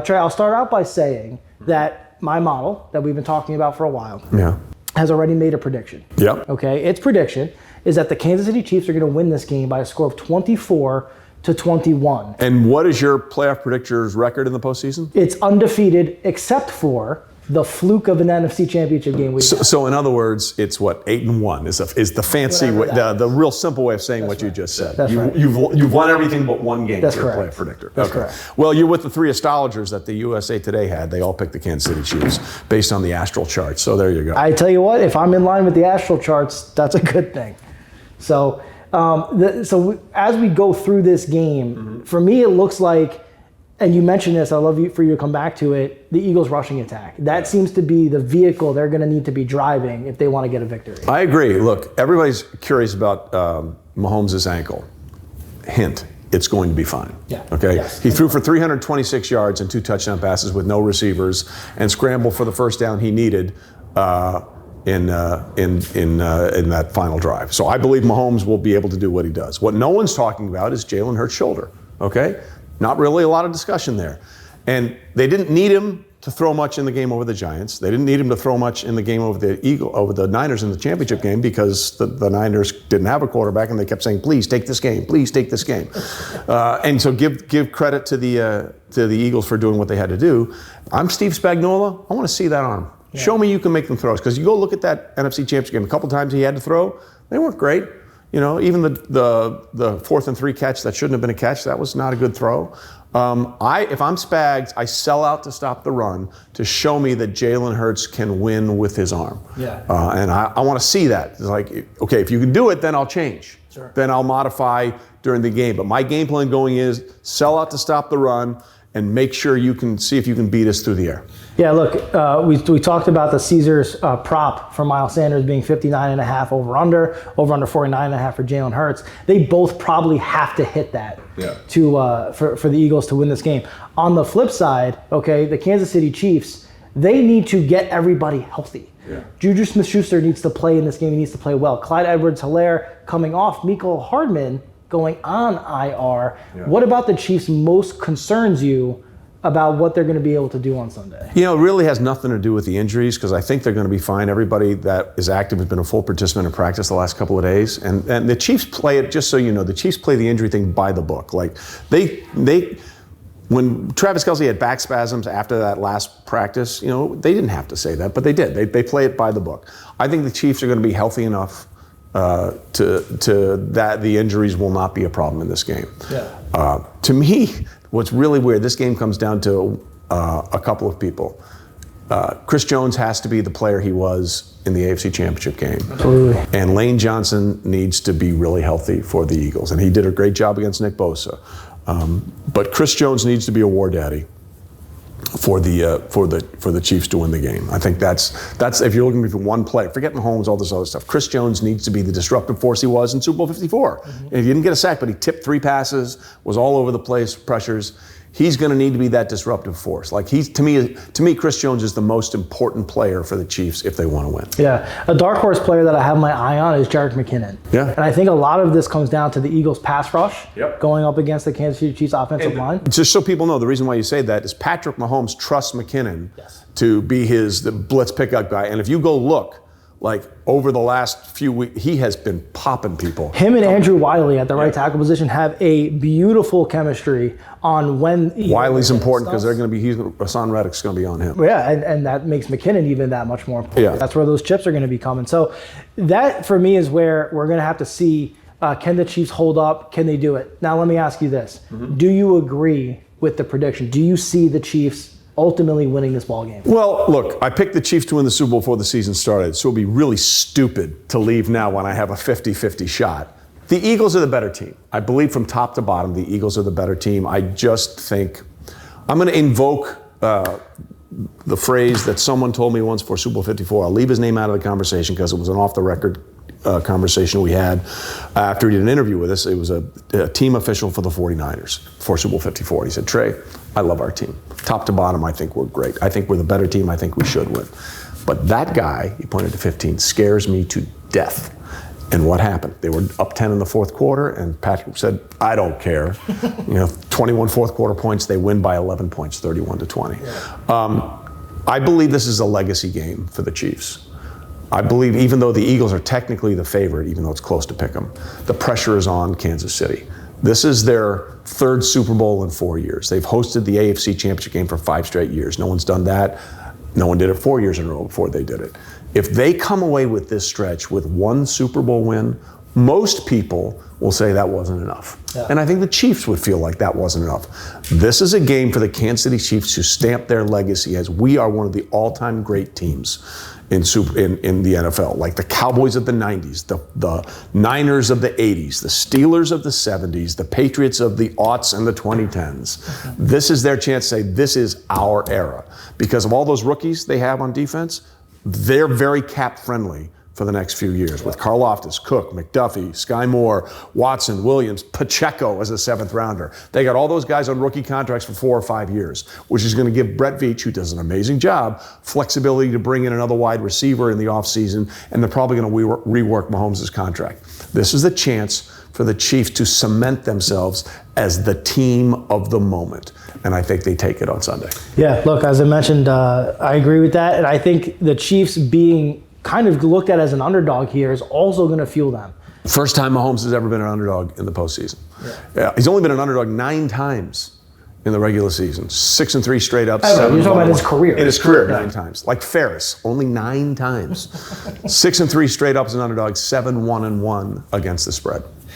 Trey, I'll start out by saying that my model that we've been talking about for a while has already made a prediction. Yep. Okay, its prediction is that the Kansas City Chiefs are going to win this game by a score of 24-21. And what is your playoff predictor's record in the postseason? It's undefeated except for the fluke of an NFC Championship game. So in other words, it's what, 8-1 is the fancy way, the real simple way of saying what you just said. That's right. You've won everything but one game. That's for your correct. playoff predictor. That's correct. Well, you're with the three astrologers that the USA Today had. They all picked the Kansas City Chiefs based on the astral chart. So there you go. I tell you what, if I'm in line with the astral charts, that's a good thing. So, as we go through this game, for me it looks like, and you mentioned this, I'd love for you to come back to it, the Eagles rushing attack. That seems to be the vehicle they're going to need to be driving if they want to get a victory. I agree. Look, everybody's curious about Mahomes' ankle. Hint, it's going to be fine. Yeah. Okay? Yes. He threw for 326 yards and 2 touchdown passes with no receivers and scrambled for the first down he needed in that final drive. So I believe Mahomes will be able to do what he does. What no one's talking about is Jalen Hurts' shoulder. Okay? Not really a lot of discussion there. And they didn't need him to throw much in the game over the Giants. They didn't need him to throw much in the game over the Niners in the championship game because the Niners didn't have a quarterback and they kept saying, please take this game, please take this game. And so give credit to the Eagles for doing what they had to do. I'm Steve Spagnuolo. I want to see that arm. Yeah. Show me you can make them throws. Because you go look at that NFC championship game, a couple times he had to throw, they weren't great. You know, even the 4th and 3 catch that shouldn't have been a catch, that was not a good throw. If I'm Spags, I sell out to stop the run to show me that Jalen Hurts can win with his arm. Yeah. And I want to see that. It's like, okay, if you can do it, then I'll change. Sure. Then I'll modify during the game. But my game plan going is sell out to stop the run and make sure you can see if you can beat us through the air. Yeah, look, we talked about the Caesars prop for Miles Sanders being 59.5 over-under 49.5 for Jalen Hurts. They both probably have to hit that for the Eagles to win this game. On the flip side, okay, the Kansas City Chiefs, they need to get everybody healthy. Yeah. Juju Smith-Schuster needs to play in this game. He needs to play well. Clyde Edwards-Helaire coming off. Mecole Hardman going on IR. Yeah. What about the Chiefs most concerns you about what they're going to be able to do on Sunday? You know, it really has nothing to do with the injuries because I think they're going to be fine. Everybody that is active has been a full participant in practice the last couple of days. And the Chiefs play it, just so you know, the Chiefs play the injury thing by the book. Like, when Travis Kelce had back spasms after that last practice, you know, they didn't have to say that, but they did. They play it by the book. I think the Chiefs are going to be healthy enough to that the injuries will not be a problem in this game. Yeah. To me, what's really weird, this game comes down to a couple of people. Chris Jones has to be the player he was in the AFC Championship game. Absolutely. And Lane Johnson needs to be really healthy for the Eagles. And he did a great job against Nick Bosa. But Chris Jones needs to be a war daddy for the Chiefs to win the game. I think that's if you're looking for one play, forget Mahomes, all this other stuff. Chris Jones needs to be the disruptive force he was in Super Bowl 54. Mm-hmm. And he didn't get a sack, but he tipped 3 passes, was all over the place, pressures. He's going to need to be that disruptive force. Like to me, Chris Jones is the most important player for the Chiefs if they want to win. Yeah, a dark horse player that I have my eye on is Jerick McKinnon. Yeah, and I think a lot of this comes down to the Eagles' pass rush going up against the Kansas City Chiefs offensive line. Just so people know, the reason why you say that is Patrick Mahomes trusts McKinnon to be the blitz pickup guy. And if you go look, like over the last few weeks, he has been popping people. Him and Andrew Wiley at the right tackle position have a beautiful chemistry on when. Wiley's important because Hassan Reddick's going to be on him. Yeah, and that makes McKinnon even that much more important. Yeah. That's where those chips are going to be coming. So that for me is where we're going to have to see, can the Chiefs hold up? Can they do it? Now let me ask you this. Mm-hmm. Do you agree with the prediction? Do you see the Chiefs ultimately winning this ball game? Well, look, I picked the Chiefs to win the Super Bowl before the season started, so it would be really stupid to leave now when I have a 50-50 shot. The Eagles are the better team. I believe from top to bottom, the Eagles are the better team. I just think I'm going to invoke the phrase that someone told me once for Super Bowl 54. I'll leave his name out of the conversation because it was an off-the-record conversation we had after he did an interview with us. It was a team official for the 49ers for Super Bowl 54. He said, Trey, I love our team. Top to bottom, I think we're great. I think we're the better team. I think we should win. But that guy, he pointed to 15, scares me to death. And what happened? They were up 10 in the fourth quarter, and Patrick said, I don't care. 21 fourth quarter points, they win by 11 points, 31-20. Yeah. I believe this is a legacy game for the Chiefs. I believe even though the Eagles are technically the favorite, even though it's close to pick them, the pressure is on Kansas City. This is their third Super Bowl in 4 years. They've hosted the AFC Championship game for 5 straight years. No one's done that. No one did it 4 years in a row before they did it. If they come away with this stretch with 1 Super Bowl win, most people will say that wasn't enough. Yeah. And I think the Chiefs would feel like that wasn't enough. This is a game for the Kansas City Chiefs to stamp their legacy as we are one of the all-time great teams in the NFL, like the Cowboys of the 90s, the Niners of the 80s, the Steelers of the 70s, the Patriots of the aughts and the 2010s. This is their chance to say, this is our era. Because of all those rookies they have on defense, they're very cap-friendly for the next few years with Karlaftis, Cook, McDuffie, Sky Moore, Watson, Williams, Pacheco as a 7th rounder. They got all those guys on rookie contracts for 4 or 5 years, which is going to give Brett Veach, who does an amazing job, flexibility to bring in another wide receiver in the offseason, and they're probably going to rework Mahomes' contract. This is the chance for the Chiefs to cement themselves as the team of the moment. And I think they take it on Sunday. Yeah, look, as I mentioned, I agree with that. And I think the Chiefs being kind of looked at as an underdog here is also going to fuel them. First time Mahomes has ever been an underdog in the postseason. Yeah. He's only been an underdog 9 times in the regular season. 6-3 straight up. You're talking about his career. In his career, 9 times. Like Ferris, only 9 times. 6-3 straight up as an underdog, 7-1-1 against the spread.